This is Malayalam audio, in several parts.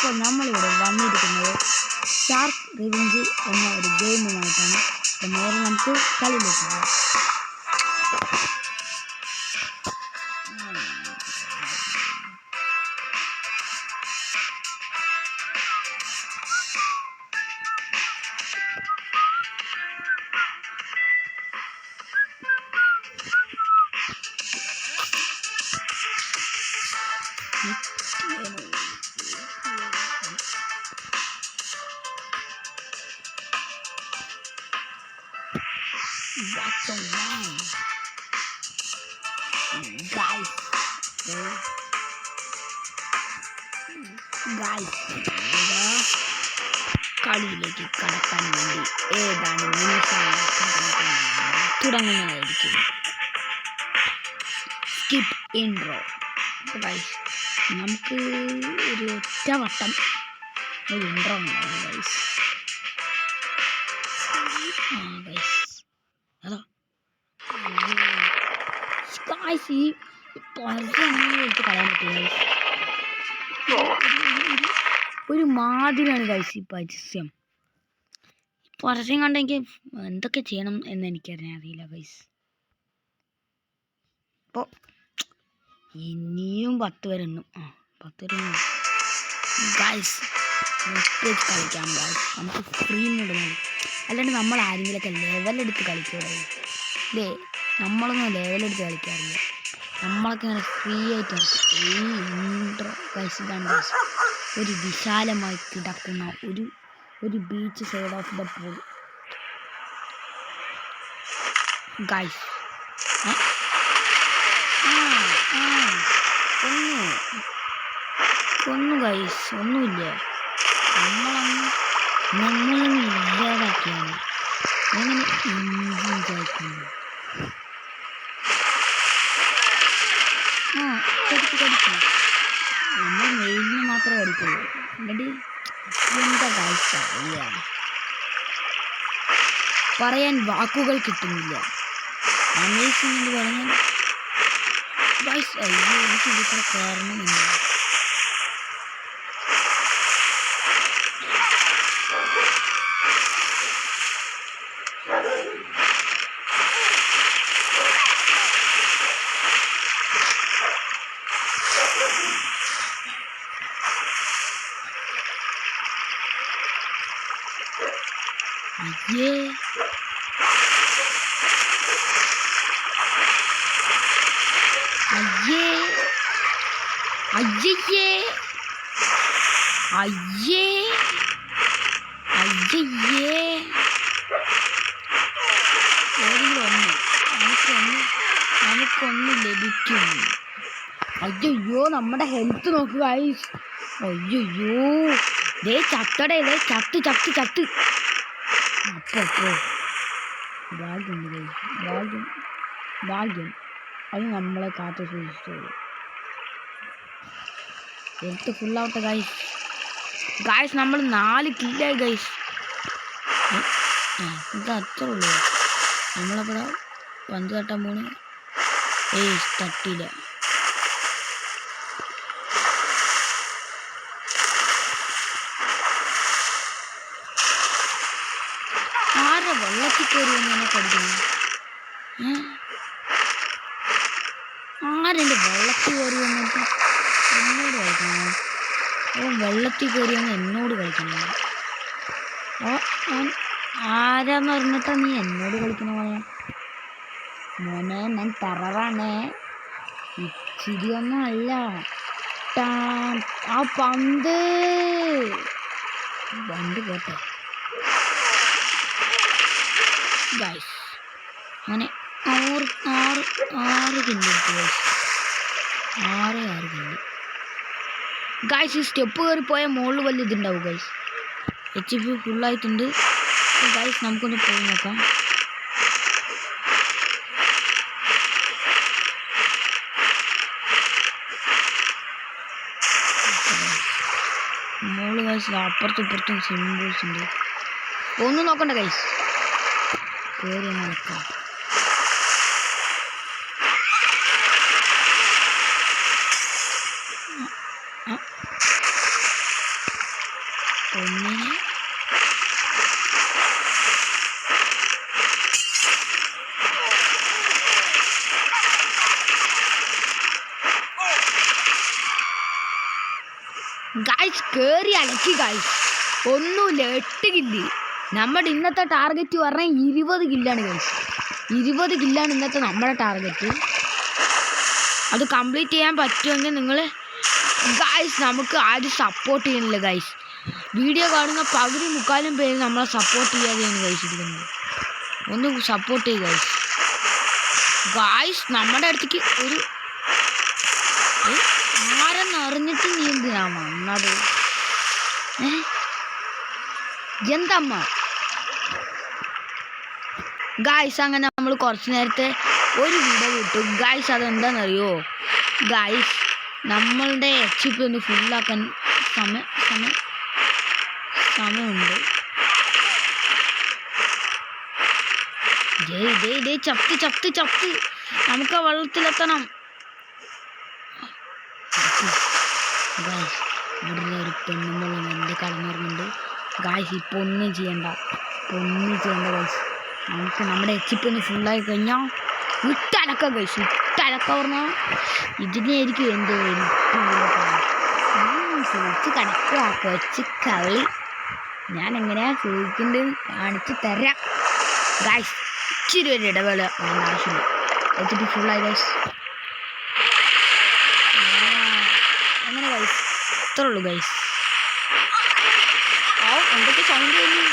അപ്പോൾ നമ്മളിവിടെ വന്നിരിക്കുന്നത് ഷാർക്ക് റിവെഞ്ച് എന്ന ഒരു ഗെയിമുമായിട്ടാണ്. അപ്പോൾ നേരെ നമുക്ക് കളിയിലേക്ക് പോകാം. കളിയിലേക്ക് കടക്കാൻ വേണ്ടി ഏതാണ് നിമിഷങ്ങൾ തുടങ്ങുന്നതായിരിക്കും. Skip intro. നമുക്ക് ഒരു ഒറ്റ വട്ടം ഒരു ഇൻട്രോ ഉണ്ടാവും ഗൈസ്. അതോ ഗൈസ് ഈ എടുത്ത് കളയാൻ പറ്റില്ല. ഒരു മാതിരിയാണ് ഗൈസ് ഈ പരസ്യം. പരസ്യം കണ്ടെങ്കിൽ എന്തൊക്കെ ചെയ്യണം എന്ന് എനിക്കറിയാൻ അറിയില്ല ഗൈസ്. അപ്പോൾ ഇനിയും 10 വരെ എണ്ണും. 10 വരെ ഗൈസ് കളിക്കാം ഗൈസ്. നമുക്ക് ഫ്രീ മൂടുന്നത് അല്ലാണ്ട് നമ്മൾ ആരെങ്കിലൊക്കെ ലെവലെടുത്ത് കളിക്കൂടെ? ഇല്ലേ, നമ്മളൊന്നും ലെവലെടുത്ത് കളിക്കാറില്ല. നമ്മളൊക്കെ ഇങ്ങനെ ഫ്രീ ആയിട്ട് ഈ ഇൻട്രോ ഗൈസ്. ഇതാണ് ഗൈസ് ഒരു വിശാലമായി കിടക്കുന്ന ഒരു beach side of the pool guys. ഒന്നും ഗൈസ് ഒന്നുമില്ല. നമ്മളൊന്നും ഇല്ലാതാക്കിയാണ് അങ്ങനെ ഇഞ്ചിക്കുന്നു. കടിക്കും നമ്മൾ മെയിലിന് മാത്രമേ കടിക്കുള്ളൂ. എന്നിട്ട് എന്താ ഗൈസ് പറയാൻ വാക്കുകൾ കിട്ടുന്നില്ല. അമേസിംഗ് എന്ന് പറഞ്ഞാൽ ഗൈസ് അയ്യോ എനിക്ക് ഇതിത്ര കാരണമില്ല. അയ്യേ അയ്യേ അയ്യേ അയ്യേ അയ്യേ നമുക്കൊന്ന് ലഭിക്കും. അയ്യോ നമ്മുടെ ഹെൽത്ത് നോക്കുക. അയ്യോ ദേ ചത്തടേ, ദേ ചത്ത് അപ്പോ ഭാഗ്യം അത് നമ്മളെ കാത്തു സൂക്ഷിച്ചോളൂ. Health ഫുള്ളാവട്ടെ guys. നമ്മൾ 4 കില്ലായി ഗൈസ്. ഇത് അത്ര ഉള്ളൂ. നമ്മളപ്പോൾ പന്ത് തട്ടാൻ പോണ്. തട്ടിയില്ല. ആരുടെ വെള്ളത്തിൽ കയറി എന്നെ പഠിക്കുന്നു? ആരെൻ്റെ വെള്ളത്തിൽ കയറി വന്നിട്ട് എന്നോട് കളിക്കണം? വെള്ളത്തിൽ കയറി വന്ന് എന്നോട് കളിക്കണം. ആരാന്ന് പറഞ്ഞിട്ടാ നീ എന്നോട് കളിക്കണ മോനെ? ഞാൻ ടെററാണേ, ഇച്ചിരിയൊന്നും അല്ല. ആ പന്ത് പോട്ടെ ഗൈസ്. അങ്ങനെ 6 കില്ല് ഗൈസ്. 6 kill guys. ഈ സ്റ്റെപ്പ് കയറി പോയാൽ മുകളിൽ വലിയ ഇതുണ്ടാവും ഗൈസ്. HP ഫുള്ളായിട്ടുണ്ട് guys. നമുക്കൊന്ന് പോയി നോക്കാം. മുകളിൽ ഗൈസ് അപ്പുറത്തും ഇപ്പുറത്തും സിമ്പിൾസ് ഉണ്ട്. ഒന്നും നോക്കണ്ട ഗൈസ്, കയറി നോക്കാം. ഒന്നിനെ ഗൈസ് കേറി അലക്കി ഗൈസ്. ഒന്നുമില്ല, 8 കില്ല്. നമ്മുടെ ഇന്നത്തെ ടാർഗറ്റ് പറഞ്ഞാൽ 20 കില്ലാണ് ഗൈസ്. 20 കില്ലാണ് ഇന്നത്തെ നമ്മുടെ ടാർഗറ്റ്. അത് കംപ്ലീറ്റ് ചെയ്യാൻ പറ്റുമെങ്കിൽ നിങ്ങൾ ഗൈസ് നമുക്ക് ആരും സപ്പോർട്ട് ചെയ്യണില്ല ഗൈസ്. വീഡിയോ കാണുന്ന പകുതി മുക്കാലും പേര് നമ്മളെ സപ്പോർട്ട് ചെയ്യാതെയാണ് ഗൈസ് ഇരിക്കുന്നത്. ഒന്ന് സപ്പോർട്ട് ചെയ്യുക ഗൈസ്. ഗൈസ് നമ്മുടെ അടുത്തേക്ക് ഒരു ആരെന്നറിഞ്ഞിട്ട് നീ എന്തിനാ വന്നത്? എന്തമ്മ ഗൈസ്? അങ്ങനെ നമ്മൾ കുറച്ച് നേരത്തെ ഒരു വീഡിയോ വിട്ടു ഗൈസ്. അതെന്താണെന്നറിയോ ഗൈസ്? നമ്മളുടെ HP ഒന്ന് ഫുള്ളാക്കാൻ സമയമുണ്ട്. ചത്ത് നമുക്ക് ആ വെള്ളത്തിലെത്തണം. ഇവിടെ ഒരു പെണ്ണുമ്പോൾ എൻ്റെ കടന്നുറങ്ങുന്നുണ്ട് ഗായ്സ്. ഇപ്പോൾ ഒന്നും ചെയ്യണ്ട ഗൈസ്. നമുക്ക് നമ്മുടെ HP ഒന്ന് ഫുള്ളായി കഴിഞ്ഞാൽ ഇട്ടലക്ക ഗൈസ്. ഇട്ടലക്ക പറഞ്ഞാൽ ഇതിനായിരിക്കും എൻ്റെ ചോദിച്ച് കിടക്കുക കൊച്ച് കളി. ഞാൻ എങ്ങനെയാ ചോദിക്കേണ്ടത് കാണിച്ച് തരാം ഗൈസ്. ഇച്ചിരി ഒരു ഇടവേള അതിൻ്റെ ആവശ്യമില്ല. HP ഫുള്ളായി ഗൈസ്. അങ്ങനെ ഗൈസ് ഇത്രേ ഉള്ളൂ ഗൈസ്. എന്തൊക്കെ സൗണ്ട് കഴിഞ്ഞു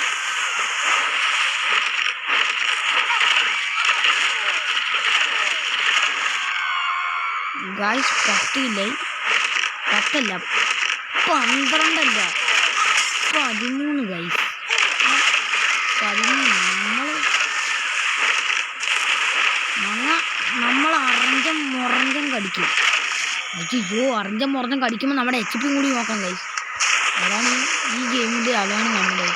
ഗൈസ്. 10 ഇല്ലേ? 10 അല്ല 12 അല്ല 13 ഗൈസ്. 13. നമ്മൾ അറഞ്ചം കടിക്കും. അയ്യോ, അറഞ്ചം കടിക്കുമ്പോൾ നമ്മുടെ HP കൂടി നോക്കാം ഗൈസ്. അതാണ് ഈ ഗെയിമിൻ്റെ, അതാണ് നമ്മുടെ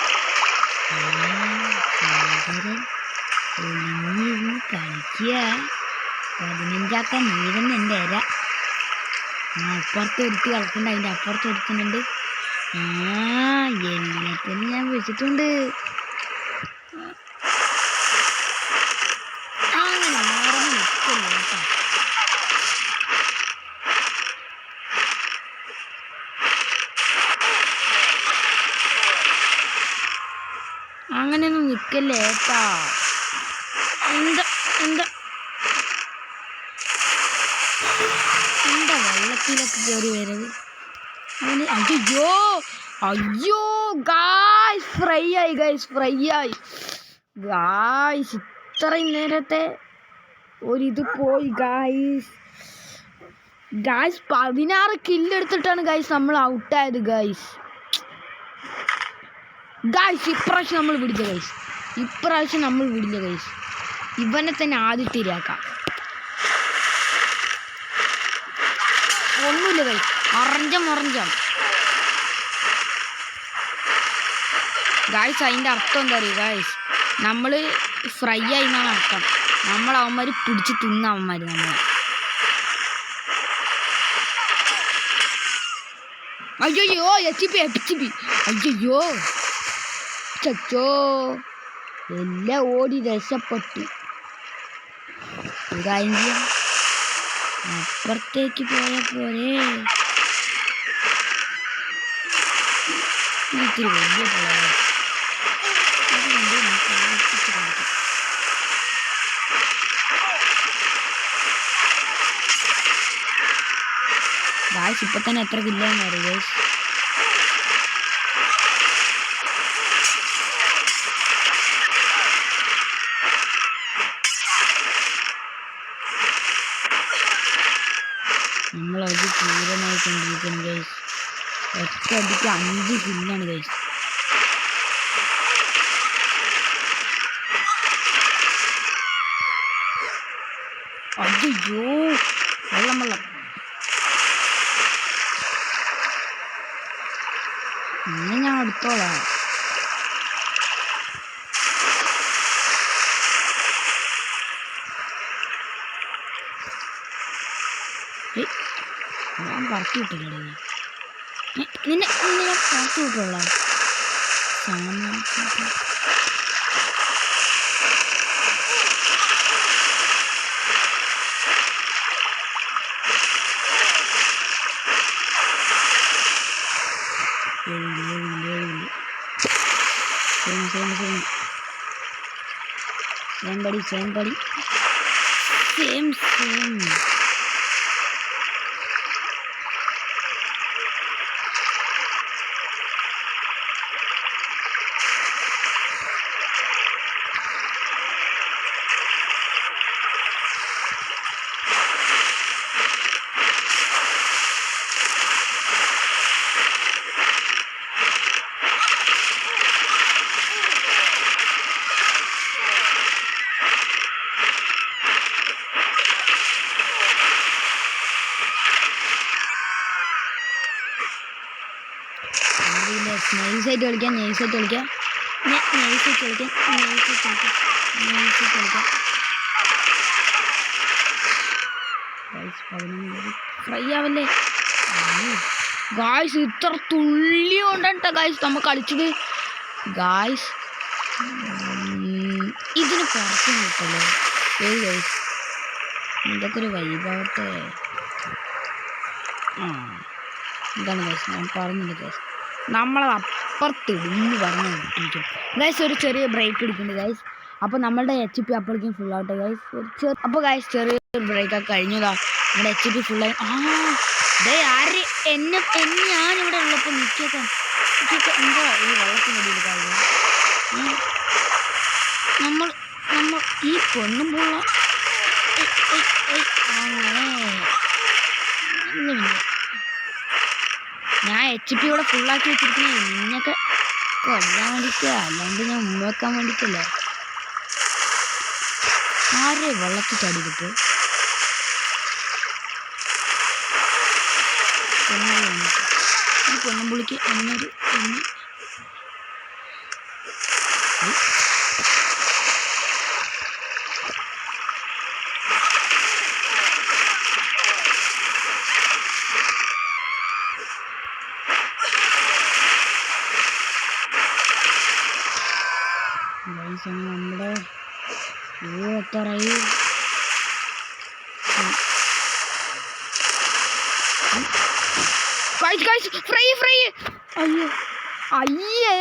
ഒളിഞ്ഞിരുന്ന് കളിക്കുക. 15 നീരെന്ന് എൻ്റെ ഇര. അപ്പുറത്ത് ഒരുത്തി കളിക്കുന്നുണ്ട്, അതിൻ്റെ അപ്പുറത്ത് ഒരുത്തുന്നുണ്ട്. എല്ലാത്തിനും ഞാൻ വെച്ചിട്ടുണ്ട്. അങ്ങനെ മാറുന്ന നിൽക്കില്ല കേട്ടോ. അങ്ങനെയൊന്നും നിൽക്കല്ലേ ഏട്ടാ. എന്താ വെള്ളത്തിലൊക്കെ കയറി വരവ്. അയ്യോ ഗായ്സ്, ഫ്രൈ ആയി ഗായ്സ്. ഇത്രയും നേരത്തെ ഒരിത് പോയി ഗായ്സ്. 16 കില്ലെടുത്തിട്ടാണ് ഗായ്സ് നമ്മൾ ഔട്ടായത് ഗായ്സ്. ഇപ്രാവശ്യം നമ്മൾ വിടില്ല ഗൈസ്. ഇവനെ തന്നെ ആദ്യത്തെ ഇരയാക്കാം. ഒന്നുമില്ല ഗൈസ്. അറഞ്ചം ഗായ്സ്. അതിൻ്റെ അർത്ഥം എന്താ പറയുക ഗായ്സ്? നമ്മൾ ഫ്രൈ ആയി എന്നാണ് അർത്ഥം. അവന്മാർ പിടിച്ച് തിന്ന അവന്മാർ നമ്മളെ. അയ്യോ HP. അയ്യോ ചച്ചോ, എല്ലാം ഓടി രക്ഷപ്പെട്ടു. അപ്പുറത്തേക്ക് പോയ പോലെ ഇത്തിരി വലിയ പോലെ. ഗായ്സ് ഇപ്പൊ തന്നെ എത്ര കില്ലെന്ന് അറിയാം ഗായ്സ്. നമ്മളത് പൂരമായി കൊണ്ടിരിക്കുന്നു ഗൈസ്. ഒറ്റയടിക്ക് 5 കില്ലാണ് ഗൈസ്. അയ്യോ, വെള്ളം ഇന്ന് ഞാൻ എടുത്തോളാം. ഞാൻ പറത്തി വിട്ടില്ലേ നിന്നെ ഞാൻ പറത്തി വിട്ടോളാം. സാധനം same buddy. നൈസായിട്ട് കളിക്കാം ഫ്രൈ ആവല്ലേ ഗായ്സ്. ഇത്ര തുള്ളി കൊണ്ടാണ് ഗായ്സ് നമ്മൾ കളിച്ചത് ഗായ്സ്. ഇതിന് പുറത്ത് നിൽക്കല്ലോ ഗായ്സ്. ഇതൊക്കെ ഒരു വൈബാവട്ടെ. എന്താണ് ഗായ്സ് ഞാൻ പറഞ്ഞില്ല ഗായ്സ്, നമ്മളത് അപ്പുറത്തിടുന്ന് പറഞ്ഞു ഇരിക്കും ഗൈസ്. ഒരു ചെറിയ ബ്രേക്ക് എടുക്കുന്നുണ്ട് ഗൈസ്. അപ്പോൾ നമ്മളുടെ HP അപ്പോഴേക്കും ഫുൾ ആവട്ടെ ഗൈസ്. അപ്പോൾ ഗൈസ് ചെറിയൊരു ബ്രേക്കൊക്കെ കഴിഞ്ഞതാ. നമ്മുടെ HP ഫുള്ളായി. ആര് ഞാനിവിടെ ഉള്ളപ്പോൾ നിൽക്കാം എന്താ ഈ വെള്ളത്തിനടിയിൽ കാര്യം. നമ്മൾ ഈ പൊണ്ണും പോള ഞാൻ HP ഇവിടെ ഫുള്ളാക്കി വെച്ചിരിക്കണേ നിന്നൊക്കെ കൊല്ലാൻ വേണ്ടിയിട്ടാ, അല്ലാണ്ട് ഞാൻ ഉമ്മ വെക്കാൻ വേണ്ടിയിട്ടല്ല. ആരെ വെള്ളത്തിൽ ചാടിയിട്ട് ഈ പൊണ്ണുമ്പുളിക്ക് എന്നൊരു നമ്മുടെ എത്തറായി. ഫ്രൈ അയ്യേ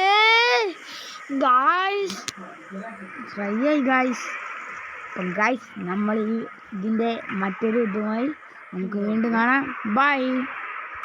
ഗായ്സ്, ഫ്രൈ ആയി ഗായ്സ്. അപ്പം ഗായ്സ് നമ്മൾ ഇതിൻ്റെ മറ്റൊരു ഇതുമായി നമുക്ക് വീണ്ടും കാണാം. ബൈ.